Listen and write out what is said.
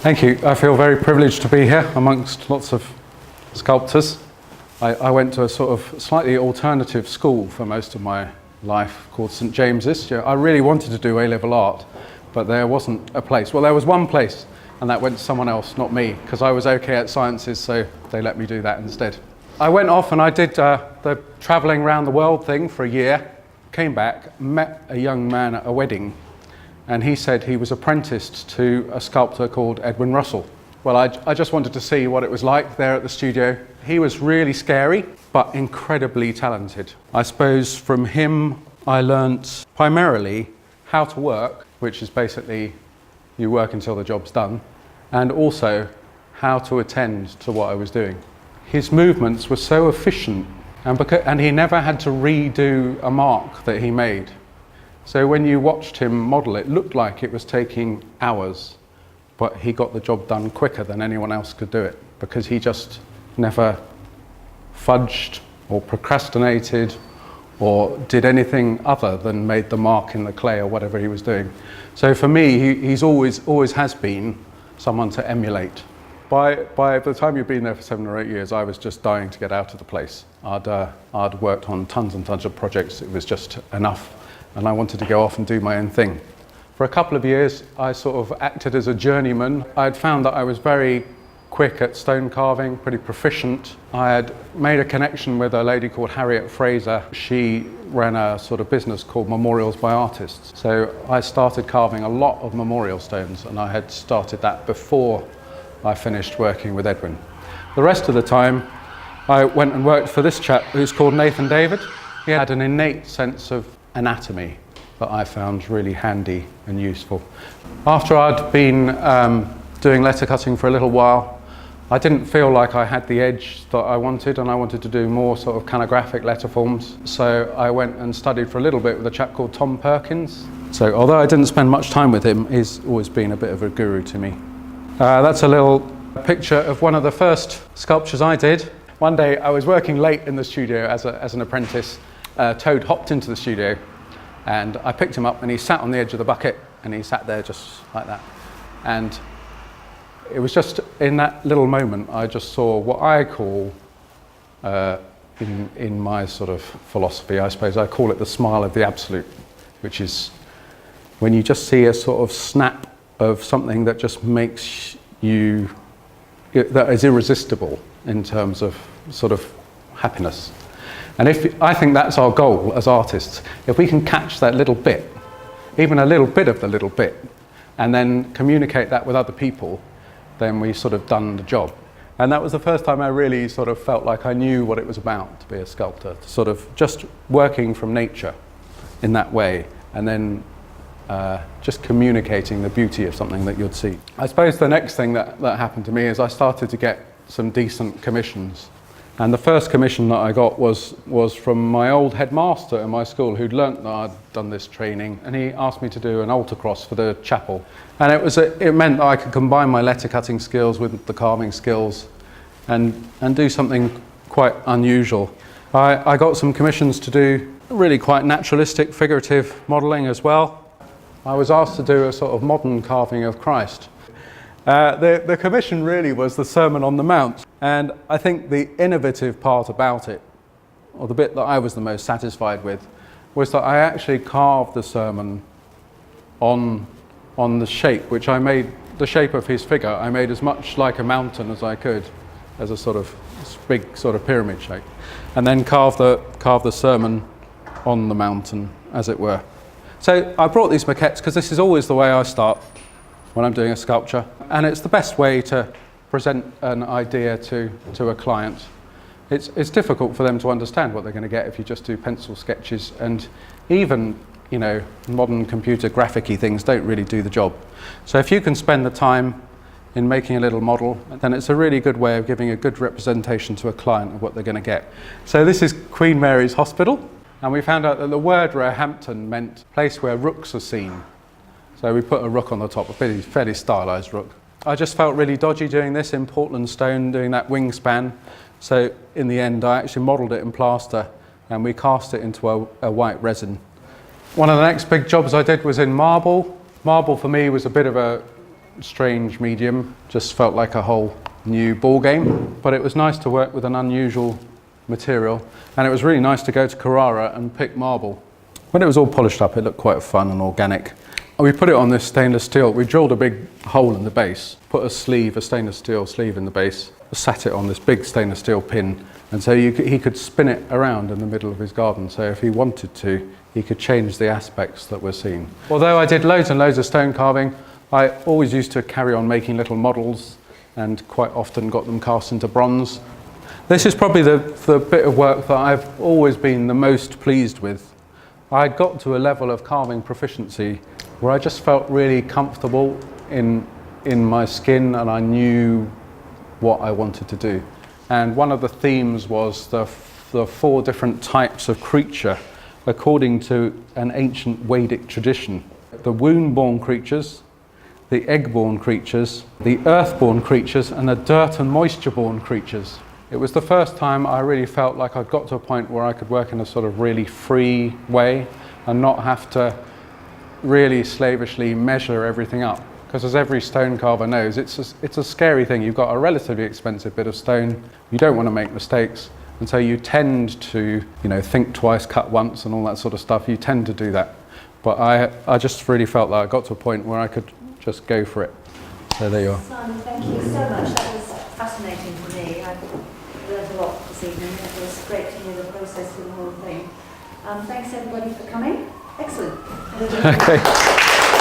Thank you. I feel very privileged to be here amongst lots of sculptors. I went to a sort of slightly alternative school for most of my life called St James's. I really wanted to do A-level art, but there wasn't a place. Well, there was one place, and that went to someone else, not me, because I was okay at sciences, so they let me do that instead. I went off and I did the travelling around the world thing for a year, came back, met a young man at a wedding, and he said he was apprenticed to a sculptor called Edwin Russell. Well, I just wanted to see what it was like there at the studio. He was really scary, but incredibly talented. I suppose from him I learnt primarily how to work, which is basically you work until the job's done, and also how to attend to what I was doing. His movements were so efficient, and he never had to redo a mark that he made. So when you watched him model, it looked like it was taking hours, but he got the job done quicker than anyone else could do it, because he just never fudged or procrastinated or did anything other than made the mark in the clay or whatever he was doing. So for me, he's always has been someone to emulate. By the time you've been there for 7 or 8 years, I was just dying to get out of the place. I'd worked on tons and tons of projects. It was just enough, and I wanted to go off and do my own thing. For a couple of years, I sort of acted as a journeyman. I'd found that I was very quick at stone carving, pretty proficient. I had made a connection with a lady called Harriet Fraser. She ran a sort of business called Memorials by Artists. So I started carving a lot of memorial stones, and I had started that before I finished working with Edwin. The rest of the time, I went and worked for this chap who's called Nathan David. He had an innate sense of anatomy that I found really handy and useful. After I'd been doing letter cutting for a little while, I didn't feel like I had the edge that I wanted, and I wanted to do more sort of calligraphic letter forms. So I went and studied for a little bit with a chap called Tom Perkins. So although I didn't spend much time with him, he's always been a bit of a guru to me. That's a little picture of one of the first sculptures I did. One day I was working late in the studio as an apprentice. Toad hopped into the studio, and I picked him up, and he sat on the edge of the bucket, and he sat there just like that. And it was just in that little moment I just saw what I call, in my sort of philosophy, I suppose, I call it the smile of the absolute, which is when you just see a sort of snap of something that just makes you, that is irresistible in terms of sort of happiness. And I think that's our goal as artists. If we can catch that little bit, even a little bit of the little bit, and then communicate that with other people, then we've sort of done the job. And that was the first time I really sort of felt like I knew what it was about to be a sculptor, sort of just working from nature in that way, and then just communicating the beauty of something that you'd see. I suppose the next thing that happened to me is I started to get some decent commissions. And the first commission that I got was from my old headmaster in my school, who'd learnt that I'd done this training, and he asked me to do an altar cross for the chapel. And it meant that I could combine my letter cutting skills with the carving skills and do something quite unusual. I got some commissions to do really quite naturalistic figurative modelling as well. I was asked to do a sort of modern carving of Christ. The commission really was the Sermon on the Mount, and I think the innovative part about it, or the bit that I was the most satisfied with, was that I actually carved the sermon on the shape, which I made, the shape of his figure, I made as much like a mountain as I could, as a sort of big sort of pyramid shape, and then carved the sermon on the mountain, as it were. So I brought these maquettes because this is always the way I start when I'm doing a sculpture, and it's the best way to present an idea to a client. It's difficult for them to understand what they're going to get if you just do pencil sketches, and even, you know, modern computer graphic-y things don't really do the job. So if you can spend the time in making a little model, then it's a really good way of giving a good representation to a client of what they're going to get. So this is Queen Mary's Hospital, and we found out that the word Roehampton meant place where rooks are seen. So we put a rook on the top, a fairly stylised rook. I just felt really dodgy doing this in Portland stone, doing that wingspan. So in the end, I actually modelled it in plaster, and we cast it into a white resin. One of the next big jobs I did was in marble. Marble for me was a bit of a strange medium, just felt like a whole new ball game. But it was nice to work with an unusual material, and it was really nice to go to Carrara and pick marble. When it was all polished up, it looked quite fun and organic. And we put it on this stainless steel. We drilled a big hole in the base, put a stainless steel sleeve in the base, sat it on this big stainless steel pin, and so he could spin it around in the middle of his garden. So if he wanted to, he could change the aspects that we're seeing. Although I did loads and loads of stone carving, I always used to carry on making little models and quite often got them cast into bronze. This is probably the bit of work that I've always been the most pleased with. I got to a level of carving proficiency where I just felt really comfortable in my skin, and I knew what I wanted to do. And one of the themes was the 4 different types of creature according to an ancient Vedic tradition. The womb-born creatures, the egg-born creatures, the earth-born creatures, and the dirt and moisture-born creatures. It was the first time I really felt like I'd got to a point where I could work in a sort of really free way and not have to really slavishly measure everything up. Because as every stone carver knows, it's a scary thing. You've got a relatively expensive bit of stone, you don't want to make mistakes, and so you tend to, think twice, cut once, and all that sort of stuff. You tend to do that. But I just really felt like I got to a point where I could just go for it. So there you are. Simon, thank you so much. That was fascinating for me. I've learned a lot this evening. It was great to hear the process of the whole thing. Thanks everybody for coming. Excellent. Okay.